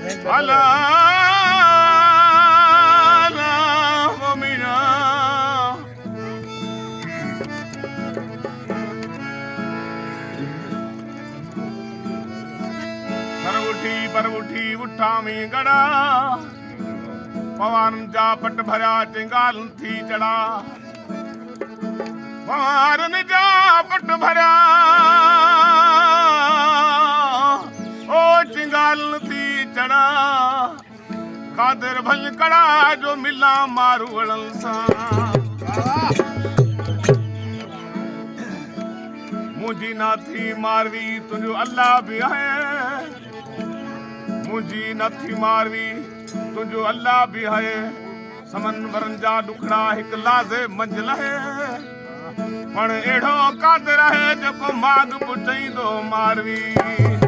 अला मीना पर उठी उठा में गड़ा पवान जा पट भरा चिंगाल थी चढ़ा पवान जा पट भरा ओ चिंगाल थी चढ़ा कादर भल कड़ा जो मिला मारू वड़न सा मुझी ना थी मारवी तुझो अल्लाह भी है मुझी नथी मारवी तुझो अल्लाह भी है समन वरन जा दुखड़ा एक लाज़े मंजिल है पण एड़ो कादर है जको माग पुचई दो मारवी